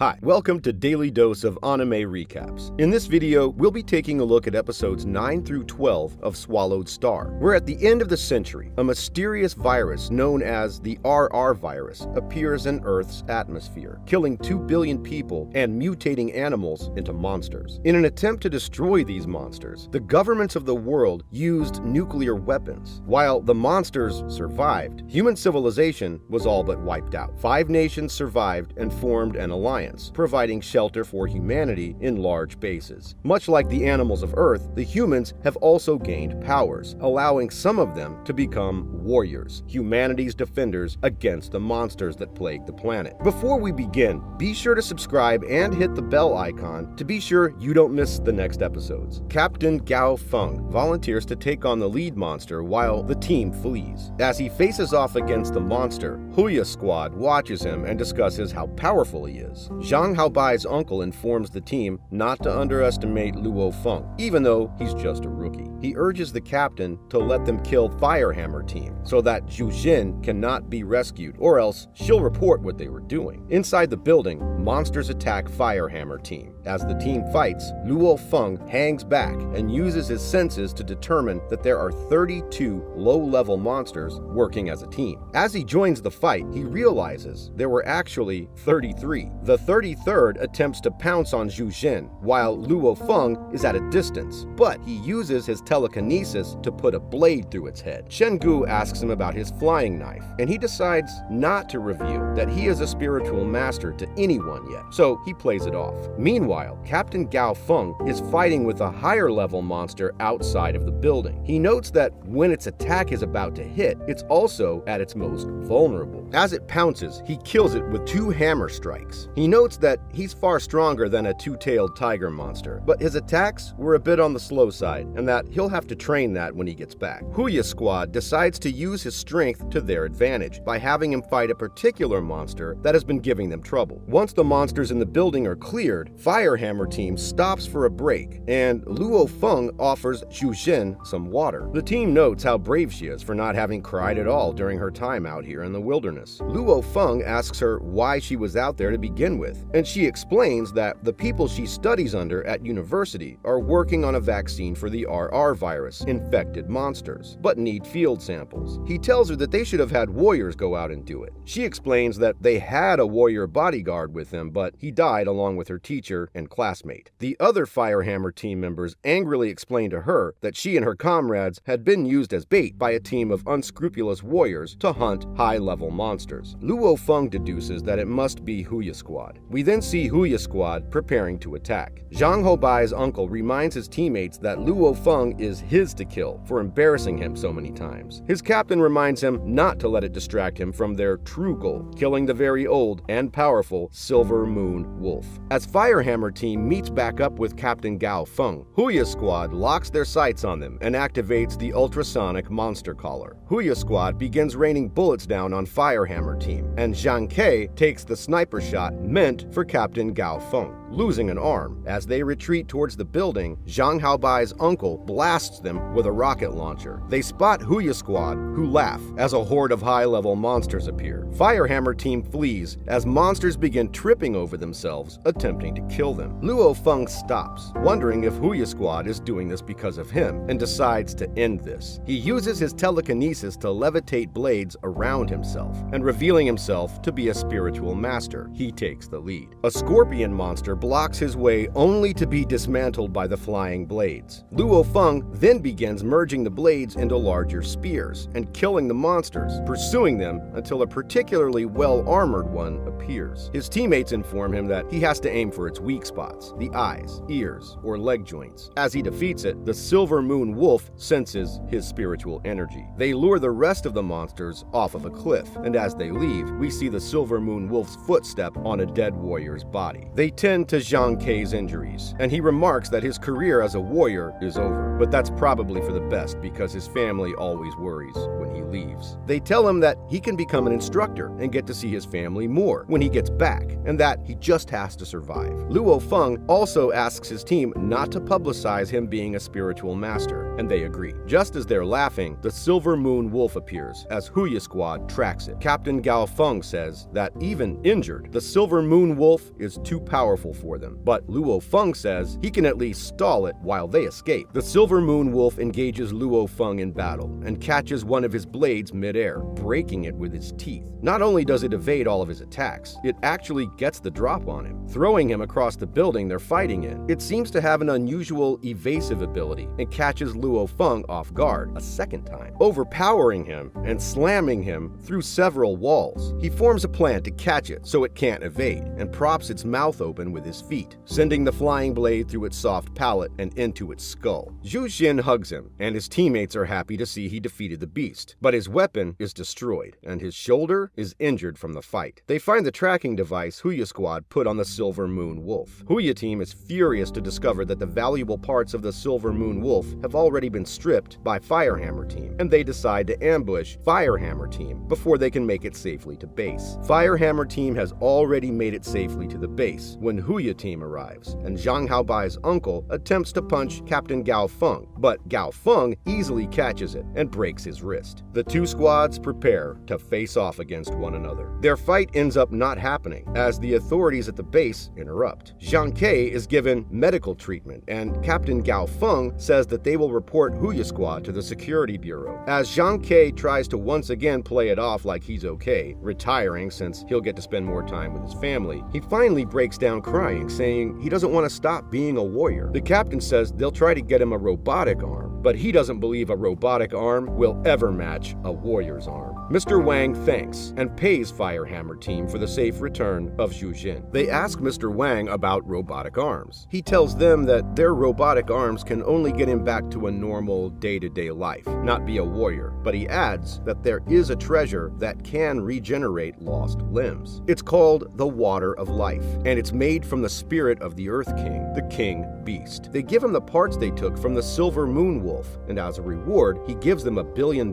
Hi, welcome to Daily Dose of Anime Recaps. In this video, we'll be taking a look at episodes 9 through 12 of Swallowed Star, where at the end of the century, a mysterious virus known as the RR virus appears in Earth's atmosphere, killing 2 billion people and mutating animals into monsters. In an attempt to destroy these monsters, the governments of the world used nuclear weapons. While the monsters survived, human civilization was all but wiped out. 5 nations survived and formed an alliance, providing shelter for humanity in large bases. Much like the animals of Earth, the humans have also gained powers, allowing some of them to become warriors, humanity's defenders against the monsters that plague the planet. Before we begin, be sure to subscribe and hit the bell icon to be sure you don't miss the next episodes. Captain Gao Feng volunteers to take on the lead monster while the team flees. As he faces off against the monster, Huya Squad watches him and discusses how powerful he is. Zhang Haobai's uncle informs the team not to underestimate Luo Feng, even though he's just a rookie. He urges the captain to let them kill Firehammer team so that Zhu Jin cannot be rescued, or else she'll report what they were doing. Inside the building, monsters attack Firehammer team. As the team fights, Luo Feng hangs back and uses his senses to determine that there are 32 low-level monsters working as a team. As he joins the fight, he realizes there were actually 33. The 33rd attempts to pounce on Zhu Jin, while Luo Feng is at a distance, but he uses his telekinesis to put a blade through its head. Shen Gu asks him about his flying knife, and he decides not to reveal that he is a spiritual master to anyone yet, so he plays it off. Meanwhile, Captain Gao Feng is fighting with a higher-level monster outside of the building. He notes that when its attack is about to hit, it's also at its most vulnerable. As it pounces, he kills it with 2 hammer strikes. He notes that he's far stronger than a 2-tailed tiger monster, but his attacks were a bit on the slow side, and that he'll have to train that when he gets back. Huya Squad decides to use his strength to their advantage by having him fight a particular monster that has been giving them trouble. Once the monsters in the building are cleared, Firehammer team stops for a break, and Luo Feng offers Zhu Jin some water. The team notes how brave she is for not having cried at all during her time out here in the wilderness. Luo Feng asks her why she was out there to begin with, and she explains that the people she studies under at university are working on a vaccine for the RR virus infected monsters, but need field samples. He tells her that they should have had warriors go out and do it. She explains that they had a warrior bodyguard with them, but he died along with her teacher and classmate. The other Firehammer team members angrily explain to her that she and her comrades had been used as bait by a team of unscrupulous warriors to hunt high-level monsters. Luo Feng deduces that it must be Huya Squad. We then see Huya Squad preparing to attack. Zhang Haobai's uncle reminds his teammates that Luo Feng is his to kill for embarrassing him so many times. His captain reminds him not to let it distract him from their true goal, killing the very old and powerful Silver Moon Wolf. As Firehammer team meets back up with Captain Gao Feng, Huya Squad locks their sights on them and activates the ultrasonic monster collar. Huya Squad begins raining bullets down on Firehammer team, and Zhang Ke takes the sniper shot meant for Captain Gao Feng, losing an arm. As they retreat towards the building, Zhang Haobai's uncle blasts them with a rocket launcher. They spot Huya Squad, who laugh as a horde of high-level monsters appear. Firehammer team flees as monsters begin tripping over themselves, attempting to kill them. Luo Feng stops, wondering if Huya Squad is doing this because of him, and decides to end this. He uses his telekinesis to levitate blades around himself, and revealing himself to be a spiritual master, he takes the lead. A scorpion monster blocks his way only to be dismantled by the flying blades. Luo Feng then begins merging the blades into larger spears and killing the monsters, pursuing them until a particularly well-armored one appears. His teammates inform him that he has to aim for its weak spots, the eyes, ears, or leg joints. As he defeats it, the Silver Moon Wolf senses his spiritual energy. They lure the rest of the monsters off of a cliff, and as they leave, we see the Silver Moon Wolf's footstep on a dead warrior's body. They tend to Zhang Ke's injuries, and he remarks that his career as a warrior is over. But that's probably for the best because his family always worries when he leaves. They tell him that he can become an instructor and get to see his family more when he gets back, and that he just has to survive. Luo Feng also asks his team not to publicize him being a spiritual master, and they agree. Just as they're laughing, the Silver Moon Wolf appears as Huya Squad tracks it. Captain Gao Feng says that even injured, the Silver Moon Wolf is too powerful for them, but Luo Feng says he can at least stall it while they escape. The Silver Moon Wolf engages Luo Feng in battle and catches one of his blades midair, breaking it with his teeth. Not only does it evade all of his attacks, it actually gets the drop on him, throwing him across the building they're fighting in. It seems to have an unusual evasive ability and catches Luo Feng off guard a second time, overpowering him and slamming him through several walls. He forms a plan to catch it so it can't evade and props its mouth open with his feet, sending the flying blade through its soft palate and into its skull. Zhu Xin hugs him, and his teammates are happy to see he defeated the beast, but his weapon is destroyed and his shoulder is injured from the fight. They find the tracking device Huya Squad put on the Silver Moon Wolf. Huya team is furious to discover that the valuable parts of the Silver Moon Wolf have already been stripped by Firehammer team, and they decide to ambush Firehammer team before they can make it safely to base. Firehammer team has already made it safely to the base when Huya team arrives, and Zhang Haobai's uncle attempts to punch Captain Gao Feng, but Gao Feng easily catches it and breaks his wrist. The two squads prepare to face off against one another. Their fight ends up not happening as the authorities at the base interrupt. Zhang Ke is given medical treatment, and Captain Gao Feng says that they will report Huya Squad to the Security Bureau. As Zhang Ke tries to once again play it off like he's okay, retiring since he'll get to spend more time with his family, he finally breaks down crying, saying he doesn't want to stop being a warrior. The captain says they'll try to get him a robotic arm, but he doesn't believe a robotic arm will ever match a warrior's arm. Mr. Wang thanks and pays Firehammer team for the safe return of Zhu Xin. They ask Mr. Wang about robotic arms. He tells them that their robotic arms can only get him back to a normal day-to-day life, not be a warrior, but he adds that there is a treasure that can regenerate lost limbs. It's called the Water of Life, and it's made from the spirit of the Earth King, the King Beast. They give him the parts they took from the Silver Moon Wolf, and as a reward, he gives them $1 billion.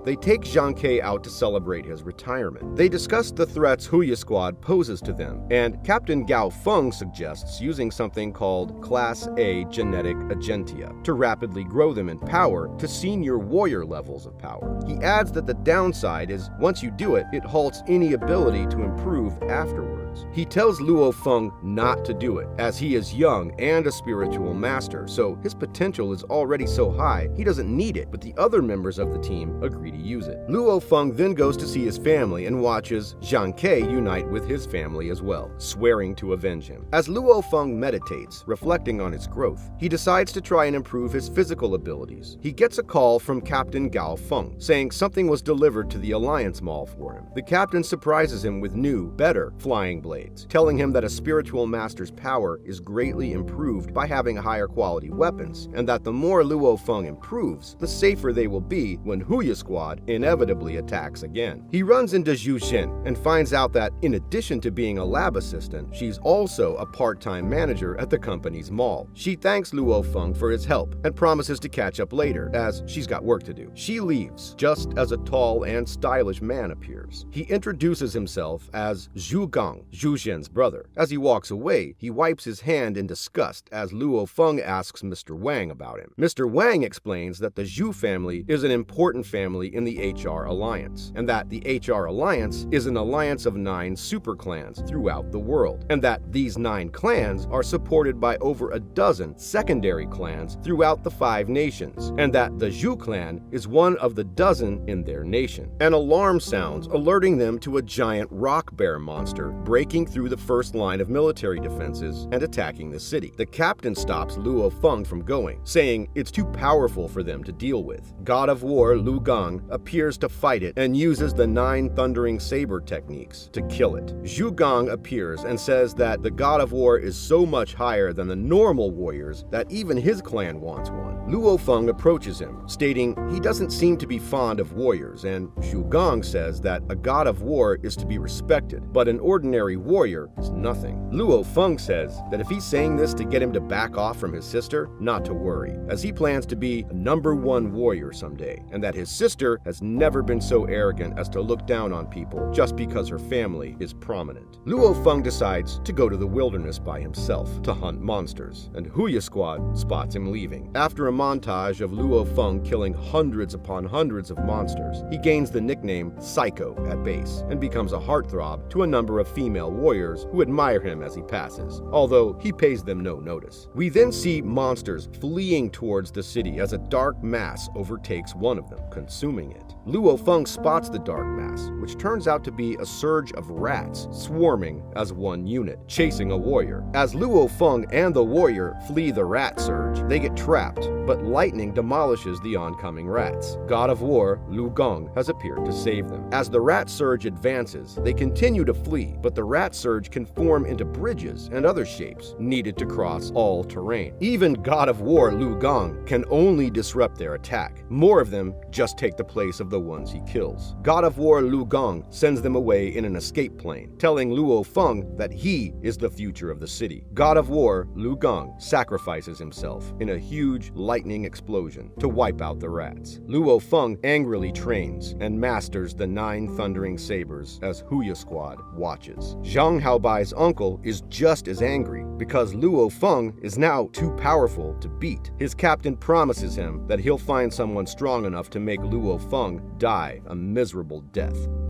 They take Zhang Ke out to celebrate his retirement. They discuss the threats Huya Squad poses to them, and Captain Gao Feng suggests using something called Class A genetic agentia to rapidly grow them in power to senior warrior levels of power. He adds that the downside is once you do it, it halts any ability to improve afterwards. He tells Luo Feng not to do it, as he is young and a spiritual master, so his potential is already so high he doesn't need it, but the other members of the team agree to use it. Luo Feng then goes to see his family and watches Zhang Ke unite with his family as well, swearing to avenge him. As Luo Feng meditates, reflecting on his growth, he decides to try and improve his physical abilities. He gets a call from Captain Gao Feng, saying something was delivered to the Alliance Mall for him. The captain surprises him with new, better flying blades, telling him that a spiritual master's power is greatly improved by having higher quality weapons, and that the more Luo Feng improves, the safer they will be when Huya Squad inevitably attacks again. He runs into Zhu Xin and finds out that in addition to being a lab assistant, she's also a part-time manager at the company's mall. She thanks Luo Feng for his help and promises to catch up later, as she's got work to do. She leaves just as a tall and stylish man appears. He introduces himself as Zhu Gang, Zhu Xin's brother. As he walks away, he wipes his hand in disgust as Luo Feng asks Mr. Wang about him. Mr. Wang explains that the Zhu family is an important family in the HR Alliance, and that the HR Alliance is an alliance of 9 super clans throughout the world, and that these 9 clans are supported by over a dozen secondary clans throughout the 5 nations, and that the Zhu clan is one of the dozen in their nation. An alarm sounds, alerting them to a giant rock bear monster breaking through the first line of military defenses and attacking the city. The captain stops Luo Feng from going, saying it's too powerful for them to deal with. God of War Lu Gang appears to fight it and uses the 9 thundering saber techniques to kill it. Zhu Gang appears and says that the God of War is so much higher than the normal warriors that even his clan wants one. Luo Feng approaches him, stating he doesn't seem to be fond of warriors, and Zhu Gang says that a God of War is to be respected, but an ordinary ordinary warrior is nothing. Luo Feng says that if he's saying this to get him to back off from his sister, not to worry, as he plans to be a #1 warrior someday, and that his sister has never been so arrogant as to look down on people just because her family is prominent. Luo Feng decides to go to the wilderness by himself to hunt monsters, and Huya Squad spots him leaving. After a montage of Luo Feng killing hundreds upon hundreds of monsters, he gains the nickname Psycho at base and becomes a heartthrob to a number of female warriors who admire him as he passes, although he pays them no notice. We then see monsters fleeing towards the city as a dark mass overtakes one of them, consuming it. Luo Feng spots the dark mass, which turns out to be a surge of rats swarming as one unit, chasing a warrior. As Luo Feng and the warrior flee the rat surge, they get trapped, but lightning demolishes the oncoming rats. God of War, Lu Gong, has appeared to save them. As the rat surge advances, they continue to flee, but the rat surge can form into bridges and other shapes needed to cross all terrain. Even God of War, Lu Gong, can only disrupt their attack. More of them just take the place of the ones he kills. God of War, Lu Gong, sends them away in an escape plane, telling Luo Feng that he is the future of the city. God of War, Lu Gong, sacrifices himself in a huge lightning explosion to wipe out the rats. Luo Feng angrily trains and masters the 9 thundering sabers as Huya Squad watches. Zhang Haobai's uncle is just as angry because Luo Feng is now too powerful to beat. His captain promises him that he'll find someone strong enough to make Luo Feng die a miserable death.